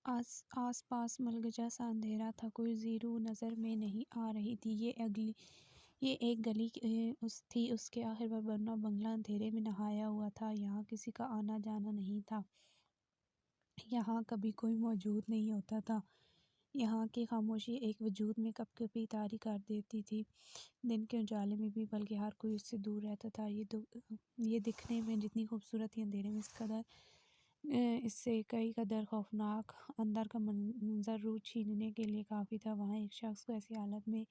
آس پاس ملگجا سا اندھیرا تھا، کوئی زیرو نظر میں نہیں آ رہی تھی۔ یہ ایک گلی تھی، اس کے آخر پر بنا بنگلہ اندھیرے میں نہایا ہوا تھا۔ یہاں کسی کا آنا جانا نہیں تھا، یہاں کبھی کوئی موجود نہیں ہوتا تھا۔ یہاں کی خاموشی ایک وجود میں کپ کپی طاری کر دیتی تھی، دن کے اجالے میں بھی، بلکہ ہر کوئی اس سے دور رہتا تھا۔ یہ دکھنے میں جتنی خوبصورت تھی، اندھیرے میں اس سے کئی قدر خوفناک۔ اندر کا منظر روح چھیننے کے لیے کافی تھا۔ وہاں ایک شخص کو ایسی حالت میں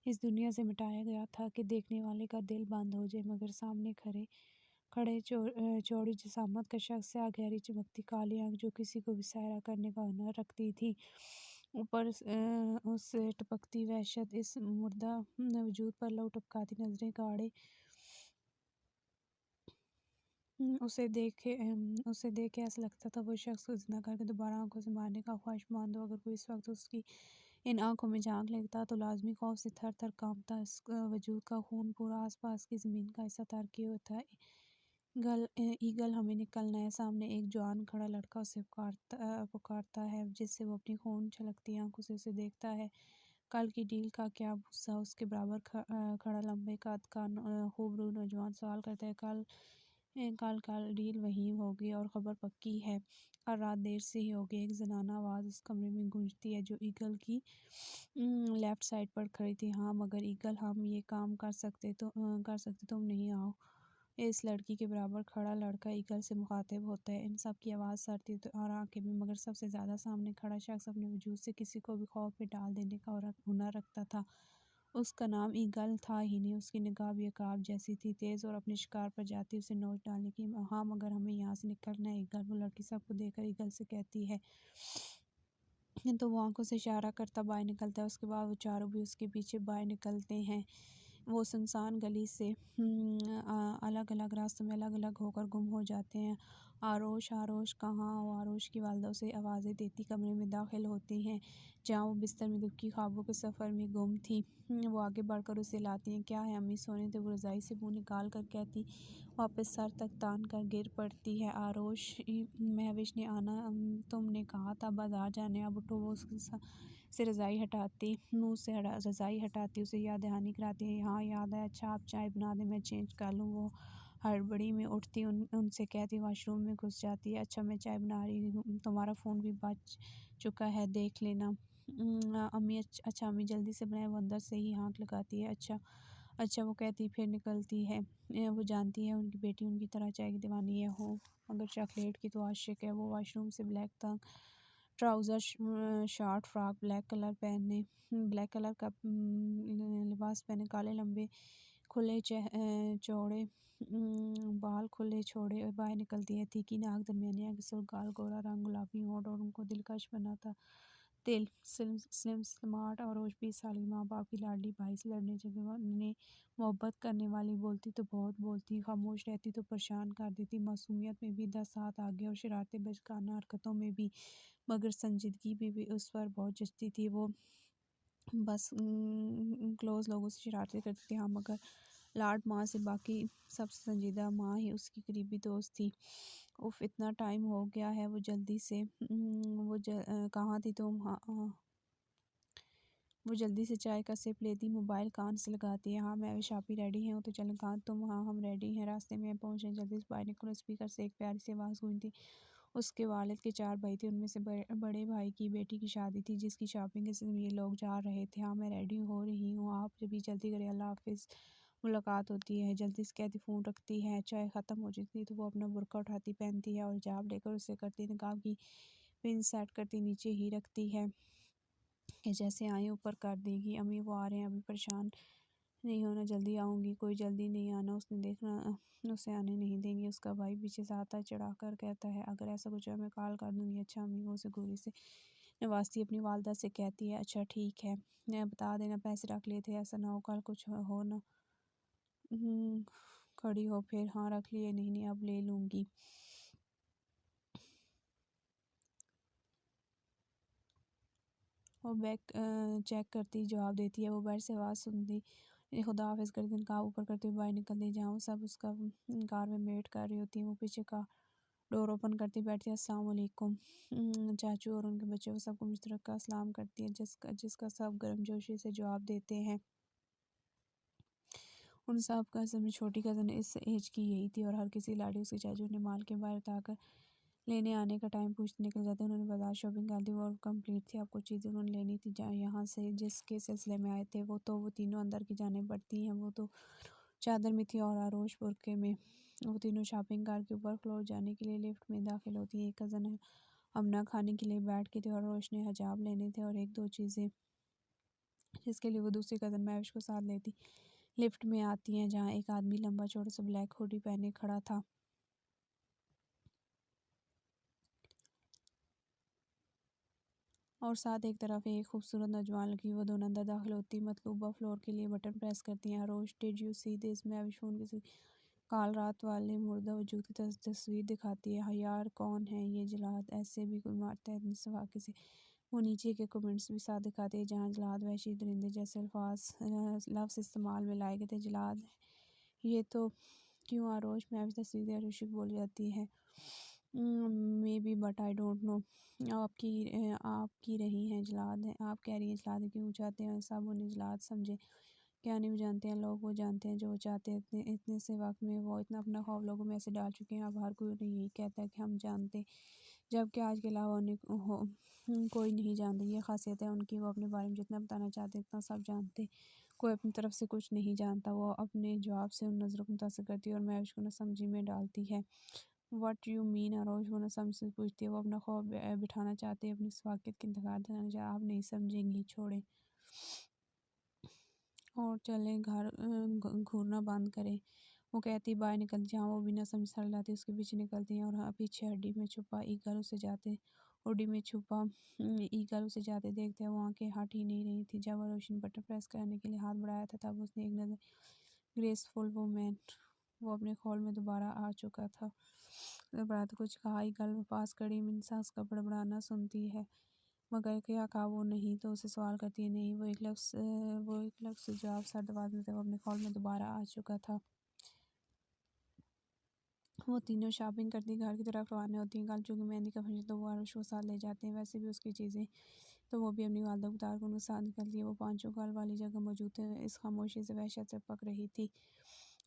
اس دنیا سے مٹایا گیا تھا کہ دیکھنے والے کا دل بند ہو جائے، مگر سامنے کھڑے چوڑی جسامت کا شخص، سیاہ گہری چمکتی کالی آنکھ جو کسی کو بھی سحرا کرنے کا ہنر رکھتی تھی، اوپر اس سے ٹپکتی وحشت، اس مردہ وجود پر لہو ٹپکاتی نظریں گاڑے اسے دیکھ کے ایسا لگتا تھا وہ شخص کو زندہ کر کے دوبارہ آنکھوں سے مارنے کا خواہشمند ہو۔ اگر کوئی اس وقت اس کی ان آنکھوں میں جھانک لیتا تو لازمی خوف سے تھر تھر کانپتا اس وجود کا خون پورا آس پاس کی زمین کا حصہ تر کیے ہوتا۔ ایگل ہمیں نکلنا ہے۔ سامنے ایک جوان کھڑا لڑکا اسے پکارتا ہے، جس سے وہ اپنی خون چھلکتی آنکھوں سے اسے دیکھتا ہے۔ کل کی ڈیل کا کیا بھروسہ؟ اس کے برابر کھڑا لمبے قد کا خوبرو نوجوان سوال کرتا ہے۔ کل ڈیل وہیں ہوگی اور خبر پکی ہے، کل رات دیر سے ہی ہوگی۔ ایک زنانہ آواز اس کمرے میں گونجتی ہے جو ایگل کی لیفٹ سائڈ پر کھڑی تھی۔ ہاں مگر ایگل، ہم یہ کام کر سکتے، تم نہیں آؤ۔ اس لڑکی کے برابر کھڑا لڑکا ایگل سے مخاطب ہوتا ہے۔ ان سب کی آواز سرد اور آنکھیں بھی، مگر سب سے زیادہ سامنے کھڑا شخص اپنے وجود سے کسی کو بھی خوف میں ڈال دینے کا ہنر رکھتا تھا۔ اس کا نام ایگل تھا ہی نہیں، اس کی نگاہ بھی عقاب جیسی تھی، تیز اور اپنے شکار پر جاتی، اسے نوچ ڈالنے کی۔ ہاں مگر ہمیں یہاں سے نکلنا ہے ایگل، وہ لڑکی سب کو دیکھ کر ایگل سے کہتی ہے۔ تو وہ آنکھوں سے اشارہ کرتا باہر نکلتا ہے، اس کے بعد وہ چاروں بھی اس کے پیچھے باہر نکلتے ہیں۔ وہ سنسان گلی سے الگ الگ راستوں میں الگ الگ ہو کر گم ہو جاتے ہیں۔ آروش، آروش کہاں ہو؟ آروش کی والدہ اسے آوازیں دیتی کمرے میں داخل ہوتی ہیں، جہاں وہ بستر میں دکھی خوابوں کے سفر میں گم تھی۔ وہ آگے بڑھ کر اسے لاتی ہیں۔ کیا ہے امی؟ سونے دے، وہ رضائی سے منہ نکال کر کہتی، واپس سر تک تان کر گر پڑتی ہے۔ آروش، مہوش نے آنا تم نے کہا تھا، بازار جانے، اب اٹھو۔ وہ اس سے رضائی ہٹاتی اسے یاد دہانی کراتی ہے۔ ہاں یاد ہے، اچھا آپ چائے بنا دیں، میں چینج کر لوں۔ وہ ہڑبڑی میں اٹھتی ان سے کہتی، واش روم میں گھس جاتی ہے۔ اچھا میں چائے بنا رہی ہوں، تمہارا فون بھی بج چکا ہے، دیکھ لینا۔ امی، اچھا امی جلدی سے بنائیں۔ وہ اندر سے ہی ہانک لگاتی ہے۔ اچھا وہ کہتی پھر نکلتی ہے۔ وہ جانتی ہے ان کی بیٹی ان کی طرح چائے کی دیوانی ہے، ہو مگر چاکلیٹ کی تو عاشق ہے۔ وہ واش روم سے بلیک تنگ trouser, short frock, black colour کا لباس پہنے، کالے لمبے کھلے چوڑے بال کھلے چھوڑے باہر نکلتی ہے۔ تیکھی ناک، درمیانی آنکھیں، سرخ گال، گورا رنگ، گلابی ہونٹ اور ان کو دلکش بناتا دل۔ سلم سمارٹ اور 20 سال کی، ماں باپ کی لاڈلی، بھائی سے لڑنے جھگڑنے محبت کرنے والی، بولتی تو بہت بولتی، خاموش رہتی تو پریشان کر دیتی، معصومیت میں بھی 10 ہاتھ آگے اور شرارتیں بچکانہ حرکتوں میں بھی، مگر سنجیدگی بھی اس پر بہت جچتی تھی۔ وہ بس کلوز لوگوں سے شرارتیں کرتی تھی، ہاں مگر لاڈ ماں سے باقی سب سے سنجیدہ ماں ہی اس کی قریبی دوست تھی۔ اف اتنا ٹائم ہو گیا ہے، وہ جلدی سے کہاں تھی تم؟ وہ جلدی سے چائے کا سپ لیتی، موبائل کان سے لگاتی ہے۔ ہاں مہوش آپی ریڈی ہیں تو چلیں۔ کہاں تم؟ ہاں ہم ریڈی ہیں، راستے میں پہنچ رہے ہیں، جلدی سے باہر نکلو۔ اسپیکر سے ایک پیاری سی آواز گونجتی۔ اس کے والد کے 4 بھائی تھے، ان میں سے بڑے بھائی کی بیٹی کی شادی تھی، جس کی شاپنگ کے سلسلے میں یہ لوگ جا رہے تھے۔ ہاں میں ریڈی ہو رہی ہوں، آپ بھی جلدی کریں، اللہ حافظ، ملاقات ہوتی ہے۔ جلدی سے کہتی فون رکھتی ہے۔ چائے ختم ہو جاتی تو وہ اپنا برقع اٹھاتی، پہنتی ہے اور حجاب لے کر اسے کرتی، نقاب کی پن سیٹ کرتی، نیچے ہی رکھتی ہے کہ جیسے آئیں اوپر کر دے گی۔ امی وہ آ رہے ہیں، ابھی پریشان نہیں ہونا، جلدی آؤں گی، کوئی جلدی نہیں آنا، اس نے دیکھنا اسے آنے نہیں دیں گے۔ اس کا بھائی پیچھے سے آتا چڑھا کر کہتا ہے، اگر ایسا کچھ ہو میں کال کر دوں گی۔ اچھا امی، وہ اسے گوری سے نوازتی اپنی والدہ سے کہتی ہے، اچھا ٹھیک ہے، بتا دینا، پیسے رکھ لیے تھے، ایسا نہ ہو کل کچھ ہو نہ کھڑی ہو پھر۔ ہاں رکھ لیے، نہیں اب لے لوں گی۔ وہ بیگ چیک کرتی جواب دیتی ہے۔ وہ باہر سے آواز سنتی خدا حافظ کرتی، نقاب اوپر کرتے ہوئے باہر نکلتی، جہاں وہ سب اس کا کار میں ویٹ کر رہی ہوتی ہیں۔ وہ پیچھے ڈور اوپن کرتی بیٹھتی ہے السلام علیکم چاچو اور ان کے بچے وہ سب کو مشترکہ سلام کرتی ہے جس کا سب گرم جوشی سے جواب دیتے ہیں۔ ان سب کا اصل میں چھوٹی کزن اس ایج کی یہی تھی اور ہر کسی لاڑی اس کے چاچو نے مال کے باہر اٹھا کر لینے آنے کا ٹائم پوچھتے نکل جاتے۔ انہوں نے بازار شاپنگ کر دی اور کمپلیٹ تھی۔ اب کچھ چیزیں انہوں نے لینی تھی یہاں سے جس کے سلسلے میں آئے تھے وہ تینوں اندر کی جانب بڑھتی ہیں۔ وہ تو چادر میں تھی اور آروش برقعے میں۔ وہ تینوں شاپنگ کر کے اوپر فلور جانے کے لیے لفٹ میں داخل ہوتی ہیں۔ ایک کزن امنا کھانے کے لیے بیٹھ کے تھی اور آروش نے حجاب لینے تھے اور ایک دو چیزیں جس کے لیے وہ دوسری کزن مہوش کو ساتھ لیتی لفٹ میں آتی ہیں جہاں ایک آدمی لمبا چوڑا سا بلیک ہوڈی پہنے کھڑا تھا اور ساتھ ایک طرف ایک خوبصورت نوجوان لڑکی۔ وہ دونوں اندر داخل ہوتی مطلوبہ فلور کے لیے بٹن پریس کرتی ہیں۔ Aarush dad you see this Mahwash phone کسی کال رات والے مردہ وجود کی تصویر دکھاتی ہے۔ یار کون ہے یہ جلاد، ایسے بھی کوئی مارتا ہے اتنی سفاکت سے۔ وہ نیچے کے کمنٹس بھی ساتھ دکھاتے ہیں جہاں جلاد وحشی درندے جیسے لفظ استعمال میں لائے گئے تھے۔ جلاد یہ تو کیوں آروش مہوش تصویر آروش کو بول جاتی ہے maybe but I don't know. آپ کی رہی ہیں جلاد ہے، آپ کہہ رہی ہیں جلاد ہے، کیوں چاہتے ہیں سب انہیں جلاد سمجھے؟ کیا نہیں وہ جانتے ہیں لوگ، وہ جانتے ہیں جو وہ چاہتے ہیں۔ اتنے سے وقت میں وہ اتنا اپنا خوف لوگوں میں ایسے ڈال چکے ہیں اب ہر کوئی انہیں یہی کہتا ہے کہ ہم جانتے ہیں جبکہ آج کے علاوہ انہیں کوئی نہیں جانتا۔ یہ خاصیت ہے ان کی، وہ اپنے بارے میں جتنا بتانا چاہتے ہیں اتنا سب جانتے ہیں، کوئی اپنی طرف سے کچھ نہیں جانتا۔ وہ اپنے جواب سے ان نظروں کو متاثر کرتی ہے اور مہوش کو نہ سمجھی میں ڈالتی ہے۔ واٹ یو مین آروش وہ نہ سمجھ سے پوچھتی ہے۔ وہ اپنا خوف بٹھانا چاہتے ہیں، اپنی سفاکت کی انتقاد دلانا چاہتے ہیں۔ آپ نہیں سمجھیں گی، چھوڑیں اور چلیں گھر گھورنا بند کریں، وہ کہتی باہر نکلتی جہاں وہ بھی نہ سمجھ سر لاتی اس کے پیچھے نکلتی ہیں اور پیچھے ہڈی میں چھپا ایگل اسے جاتے دیکھتے ہیں۔ وہ آنکھیں ہٹ ہی نہیں رہی تھی۔ جب آروش نے بٹن پریس کرنے کے لیے ہاتھ بڑھایا تھا تب اس نے ایک نظر گریسفل وومن وہ اپنے خول میں دوبارہ آ چکا تھا دوبارہ تو کچھ کہا۔ ایگل پاس کھڑی منسا اس کا بڑبڑانا سنتی ہے مگر کیا کہا وہ نہیں تو اسے سوال کرتی ہے نہیں۔ وہ ایک لفظ سے جواب سرد آواز میں تھے۔ وہ اپنے خول میں دوبارہ آ چکا تھا۔ وہ تینوں شاپنگ کرتی گھر کی طرف روانہ ہوتی ہیں۔ کل چونکہ مہندی کا فنکشن تو وہ آروش کو ساتھ لے جاتے ہیں، ویسے بھی اس کی چیزیں تو وہ بھی اپنی والدہ کو اتار کر ان کے ساتھ نکلتی ہے۔ وہ پانچوں کل والی جگہ موجود تھے۔ اس خاموشی سے وحشت سے پک رہی تھی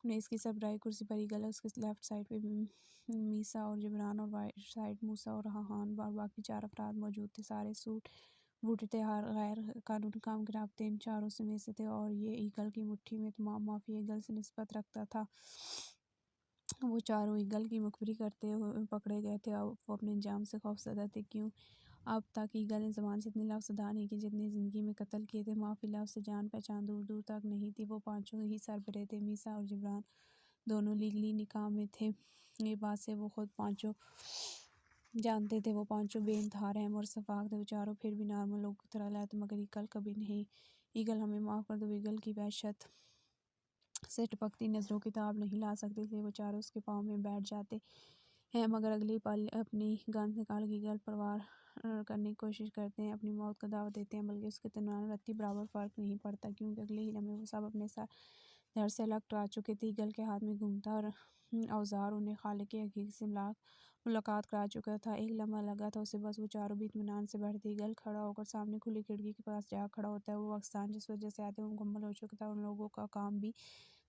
انہیں اس کی سربراہی کرسی پر ایگل، اس کے لیفٹ سائڈ پہ میسا اور جبران اور رائٹ سائڈ موسیٰ اور راہان اور باقی چار افراد موجود تھے۔ سارے سوٹ بوٹے تھے، غیر قانونی کام کے رابطے ان چاروں میں سے تھے اور یہ ایگل کی مٹھی میں تمام مافیا ایگل سے نسبت رکھتا تھا۔ وہ چاروں ایگل کی مخبری کرتے ہوئے پکڑے گئے تھے۔ وہ اپنے انجام سے خوفزدہ تھے۔ کیوں اب تک ایگل نے زبان سے اتنے لفظ ادا نہیں کیے جتنے زندگی میں قتل کیے تھے۔ مافی لفظ سے جان پہچان دور دور تک نہیں تھی۔ وہ پانچوں ہی سربراہ تھے۔ میسا اور جبران دونوں لیگلی نکاح میں تھے، یہ بات سے وہ خود پانچوں جانتے تھے۔ وہ پانچوں بے انتہا رحم اور شفقت تھے۔ وہ چاروں پھر بھی نارمل لوگوں کی طرح رہتے مگر ایگل کبھی نہیں۔ ایگل ہمیں معاف کر دو۔ ایگل کی وحشت سے ٹپکتی نظروں کی تاب نہیں لا سکتے اس لیے وہ چاروں اس کے پاؤں میں بیٹھ جاتے ہیں مگر اگلی پل اپنی گنز نکال کے ایگل پر وار کرنے کی کوشش کرتے ہیں، اپنی موت کا دعویٰ دیتے ہیں بلکہ اس کے اطمینان رتی برابر فرق نہیں پڑتا کیونکہ اگلے ہی لمحے وہ سب اپنے سر دھڑ سے الگ ٹرا چکے تھے۔ ایگل کے ہاتھ میں گھومتا اوزار انہیں خالق حقیقی سے ملاقات کرا چکا تھا۔ ایک لمحہ لگا تھا اسے بس وہ چاروں بھی اطمینان سے بیٹھتے۔ ایگل کھڑا ہو کر سامنے کھلی کھڑکی کے پاس جا کھڑا ہوتا ہے۔ وہ اقسام جس وجہ سے آئے تھے وہ مکمل ہو چکا تھا، ان لوگوں کا کام بھی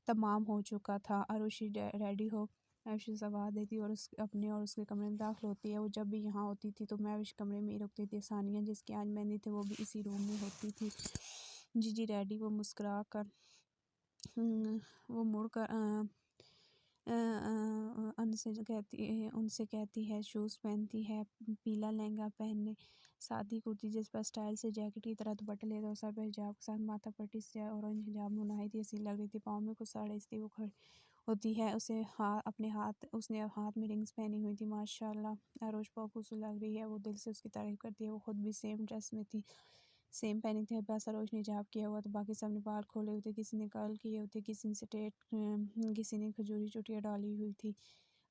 تمام ہو چکا تھا۔ آروشی ریڈی ہو مہوش سے آواز دیتی اور اپنے اور اس کے کمرے میں داخل ہوتی ہے۔ وہ جب بھی یہاں ہوتی تھی تو مہوش کمرے میں ہی رکتی تھی۔ ثانیہ جس کی آج مہندی تھی وہ بھی اسی روم میں ہوتی تھی۔ جی ریڈی وہ مسکرا کر وہ مڑ کر ان سے کہتی ہے شوز پہنتی ہے، پیلا لہنگا پہنے، سادی کرتی جس پر اسٹائل سے جیکٹ کی طرح دوپٹہ لیتا اور سر پر حجاب کے ساتھ ماتھا پٹی سیاہ اورنج حجاب میں نہایت ہی حسین لگ رہی تھی۔ پاؤں میں کچھ ساڑے اس لیے وہ کھڑی ہوتی ہے۔ اس نے ہاتھ میں رنگز پہنی ہوئی تھی۔ ماشاء اللہ آروش بہت خوبصورت لگ رہی ہے، وہ دل سے اس کی تعریف کرتی ہے۔ وہ خود بھی سیم ڈریس میں تھی، سیم پہنی تھی، بس آروش نے حجاب کیا ہوا تھا، باقی سب نے بال کھولے ہوئے تھے، کسی نے کرل کیے ہوئے تھے، کسی نے کھجوری چوٹیاں ڈالی ہوئی تھی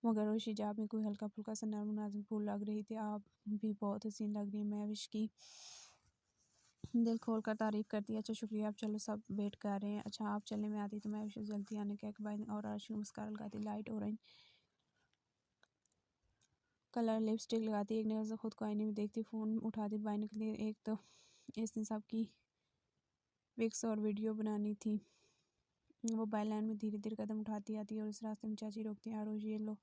مگر آروش حجاب میں کوئی ہلکا پھلکا سا نرم و نازک پھول لگ رہی تھی۔ آپ بھی بہت حسین لگ رہی ہیں، مہوش کی دل کھول کر تعریف کرتی ہے۔ اچھا شکریہ، اب چلو سب ویٹ کر رہے ہیں۔ اچھا آپ چلیں میں آتی تو مہوش جلدی آنے کہہ کے اور آروش کو مسکرا لگاتی۔ لائٹ اورنج کلر لپسٹک لگاتی، ایک نظر خود کو آئینے میں دیکھتی، فون اٹھاتی بائنے کے لیے۔ ایک تو اس نے سب کی پکس اور ویڈیو بنانی تھی۔ وہ بائی لائن میں دھیرے دھیرے قدم اٹھاتی آتی ہے اور اس راستے میں چاچی روکتی ہیں، آروش یہ لو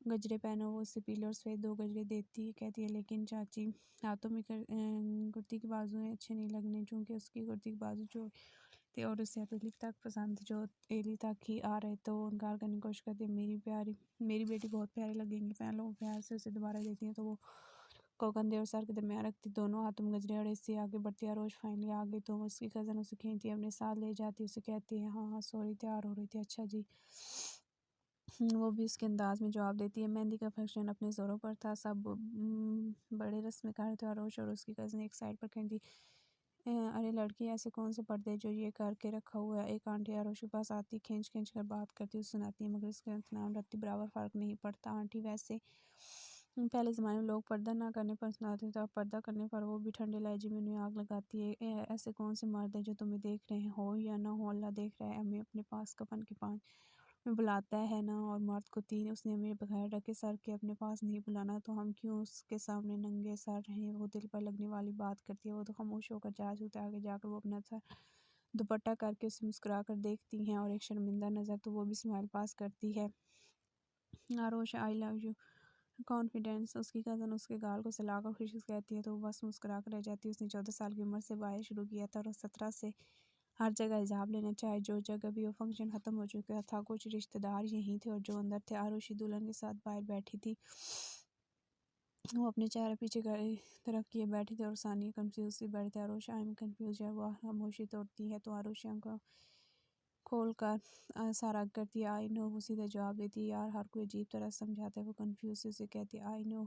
گجرے پہنو۔ وہ اسے پیلے اور سفید 2 گجرے دیتی ہے، کہتی ہے لیکن چاچی ہاتھوں میں کرتی کے بازو اچھے نہیں لگنے، چونکہ اس کی کرتی کے بازو جو تھے اور اسے ایلی تک پسند تھے، جو ایلی تک ہی آ رہے تو وہ انکار کرنے کی کوشش کرتی ہے۔ میری بیٹی بہت پیاری لگیں گی۔ پہن لو۔ وہ پیار سے اسے دوبارہ دیتی ہیں تو وہ کو کندھے اور سر کے درمیان رکھتی، دونوں ہاتھوں میں گجرے اور اس سے آگے بڑھتی ہے۔ آروش فائنلی آ گئی تو اس کی کزن اسے کھینچتی ہے، اپنے ساتھ لے جاتی، اسے کہتی ہے ہاں سوری تیار ہو رہی تھی، اچھا جی۔ وہ بھی اس کے انداز میں جواب دیتی ہے۔ مہندی کا فنکشن اپنے زوروں پر تھا، سب بڑے رسم کار تھے۔ آروش اور اس کی کزن ایک سائڈ پر کھڑی تھی۔ ارے لڑکی ایسے کون سے پردے جو یہ کر کے رکھا ہوا ہے؟ ایک آنٹی آروش کے پاس آتی، کھینچ کر بات کرتی، اسے سناتی ہے مگر اس کا اہتمام رکھتی، برابر فرق نہیں پڑتا آنٹی۔ ویسے پہلے زمانے میں لوگ پردہ نہ کرنے پر سناتے تھے، اب پردہ کرنے پر وہ بھی ٹھنڈے لہجے میں انہیں آگ لگاتی ہے۔ ایسے کون سے مرد ہیں جو تمہیں دیکھ رہے ہو یا نہ ہو، اللہ دیکھ رہا ہے، ہمیں اپنے پاس کفن کے 5 میں بلاتا ہے نا، اور مرد کو 3۔ اس نے ہمیں بغیر ڈھکے سر کے اپنے پاس نہیں بلانا، تو ہم کیوں اس کے سامنے ننگے سر رہیں؟ وہ دل پر لگنے والی بات کرتی ہے۔ وہ تو خاموش ہو کر جا چکتے، آگے جا کر وہ اپنا سر دوپٹہ کر کے اسے مسکرا کر دیکھتی ہیں اور ایک شرمندہ نظر تو وہ بھی اسمائل پاس کرتی ہے۔ آروش آئی لو یو کانفیڈنس۔ اس کی کزن اس کے گال کو سلا کر خوشی سے کہتی ہے تو وہ بس مسکرا کر رہ جاتی ہے۔ اس نے 14 سال کی عمر سے بایا شروع کیا تھا اور 17 سے ہر جگہ حجاب لینا چاہے جو جگہ بھی وہ فنکشن ختم ہو چکا تھا، کچھ رشتہ دار یہیں تھے اور جو اندر تھے۔ آروشی دلہن کے ساتھ باہر بیٹھی تھی، وہ اپنے چہرے پیچھے طرف کیے بیٹھی تھی اور ثانیہ کنفیوز سی بیٹھی تھی۔ آروش آئی ایم کنفیوز۔ جب وہ خاموشی توڑتی ہے تو آروش آنکھوں کھول کر سارا کرتی ہے آئی نو۔ وہ سیدھا جواب دیتی ہے یار ہر کوئی عجیب طرح سمجھاتا ہے۔ وہ کنفیوز سے اسے کہتی ہے آئی نو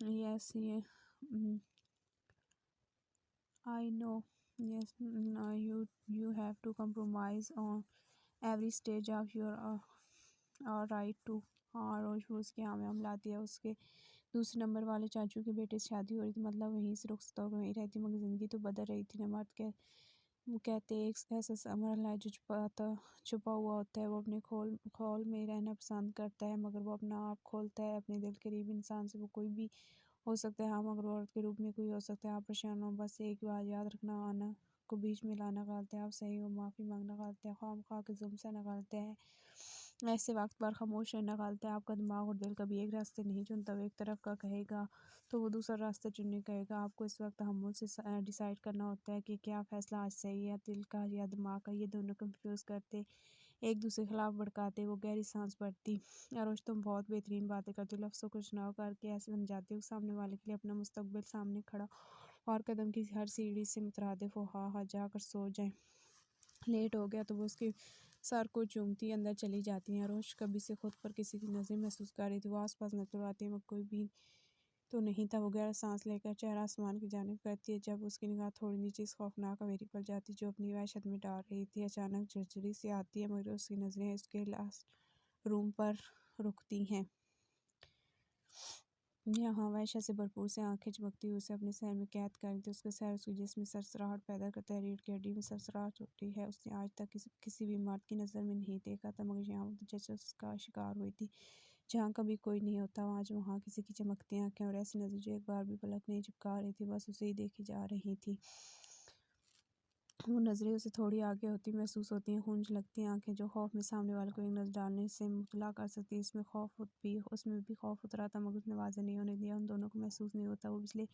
یس I know, yes, you have to compromise on every stage of your right to. ہاں آروش وہ اس کے ہاں میں لاتی ہے۔ اس کے دوسرے نمبر والے چاچو کے بیٹے سے شادی ہو رہی تھی، مطلب وہیں سے رخصت ہو کے وہیں رہتی، مگر زندگی تو بدل رہی تھی نا۔ مرد کہتے ایک ایسا مرحلہ ہے جو چھپا ہوا ہوتا ہے، وہ اپنے خول میں رہنا پسند کرتا ہے، مگر وہ اپنا آپ کھولتا ہے اپنے دل قریب انسان سے۔ وہ کوئی بھی ہو سکتا ہے، ہاں مگر عورت کے روپ میں کوئی ہو سکتا ہے۔ آپ پریشان ہو، بس ایک بات یاد رکھنا، آنا کو بیچ میں لانا غلط ہے، آپ صحیح ہو، معافی مانگنا غلط ہے، خواہ کے ظلم سے نہ غلط ہے، ایسے وقت پر خاموش رہنا غلط ہے۔ آپ کا دماغ اور دل کبھی ایک راستے نہیں چنتا، وہ ایک طرف کا کہے گا تو وہ دوسرا راستہ چننے کہے گا۔ آپ کو اس وقت تحمل سے ڈیسائیڈ کرنا ہوتا ہے کہ کیا فیصلہ آج صحیح ہے، دل کا یا دماغ کا۔ یہ دونوں کنفیوز کرتے، ایک دوسرے کے خلاف بھڑکاتے۔ وہ گہری سانس بھرتی۔ آروش تم بہت بہترین باتیں کرتے ہو، لفظوں کو چناؤ کر کے ایسے بن جاتے ہو سامنے والے کے لیے اپنا مستقبل سامنے کھڑا اور قدم کی ہر سیڑھی سے مترادف ہو۔ ہاں جا کر سو جائیں، لیٹ ہو گیا۔ تو وہ اس کے سر کو چومتی اندر چلی جاتی ہیں۔ آروش کبھی سے خود پر کسی کی نظر محسوس کر رہی تھی، وہ آس پاس نظر آتی ہے مگر کوئی بھی تو نہیں تھا۔ وہ گہرا سانس لے کر چہرہ آسمان کی جانب کرتی ہے، جب اس کی نگاہ تھوڑی نیچے اس خوفناک حویری پر جاتی جو اپنی وحشت میں ڈال رہی تھی۔ اچانک جھرجھری سی آتی ہے مگر اس کی نظریں اس کے لاسٹ روم پر رکتی ہیں۔ یہاں وحشت سے بھرپور سی آنکھیں چمکتی ہوئی اسے اپنے سحر میں قید کر دیتی۔ اس کا سحر اس کے جسم میں سرسراہٹ پیدا کرتا ہے، ریڑھ کی ہڈی میں سرسراہٹ ہوتی ہے۔ اس نے آج تک کسی بھی مرد کی نظر میں نہیں دیکھا تھا، مگر یہاں وہ تجسس کا شکار ہوئی تھی، جہاں کبھی کوئی نہیں ہوتا۔ آج وہاں کسی کی چمکتی آنکھیں اور ایسی نظر جو ایک بار بھی پلک نہیں جھپکا رہی تھی، بس اسے ہی دیکھی جا رہی تھی۔ وہ نظریں اسے تھوڑی آگے ہوتی محسوس ہوتی ہیں، خونج لگتی آنکھیں جو خوف میں سامنے والے کو ایک نظر ڈالنے سے مطلع کر سکتی۔ اس میں بھی خوف اترا تھا مگر اس نے واضح نہیں ہونے دیا۔ ان دونوں کو محسوس نہیں ہوتا وہ پچھلے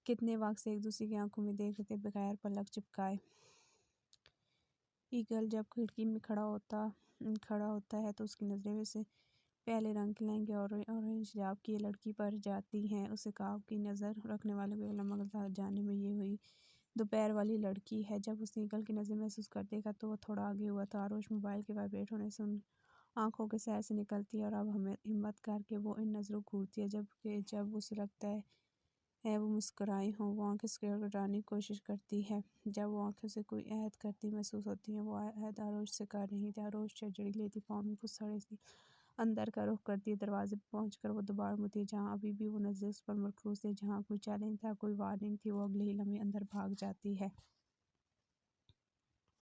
کتنے وقت سے ایک دوسرے کی آنکھوں میں دیکھ رہے تھے بغیر پلک جھپکائے۔ ایگل جب کھڑکی میں کھڑا ہوتا ہے تو اس کی نظریں ویسے پہلے رنگ کے لہنگے اور اورنج حجاب کی لڑکی پر جاتی ہیں۔ اسے خواب کی نظر رکھنے والے کو اگلا مگر جانے میں یہ ہوئی دوپہر والی لڑکی ہے۔ جب اس نے ایگل کی نظر محسوس کر دیکھا تو وہ تھوڑا آگے ہوا تھا۔ آروش موبائل کے وائبریٹ ہونے سے ان آنکھوں کے سحر سے نکلتی ہے اور اب ہمت کر کے وہ ان نظروں کو گھورتی ہے، جب اسے لگتا ہے وہ مسکرائی ہوں۔ وہ آنکھیں سکیڑ کر ڈالنے کی کوشش کرتی ہے، جب وہ آنکھوں سے کوئی عہد کرتی محسوس ہوتی ہیں۔ وہ عہد آروش سے کر رہی تھی۔ آروش جھرجھری لیتی، پاؤں میں کچھ سڑے سی اندر کا رخ کرتی ہے۔ دروازے پر پہنچ کر وہ دوبارہ مڑتی ہے، جہاں ابھی بھی وہ نظریں اس پر مرکوز تھیں، جہاں کوئی چیلنج تھا، کوئی وارننگ تھی۔ وہ اگلے ہی لمحے اندر بھاگ جاتی ہے۔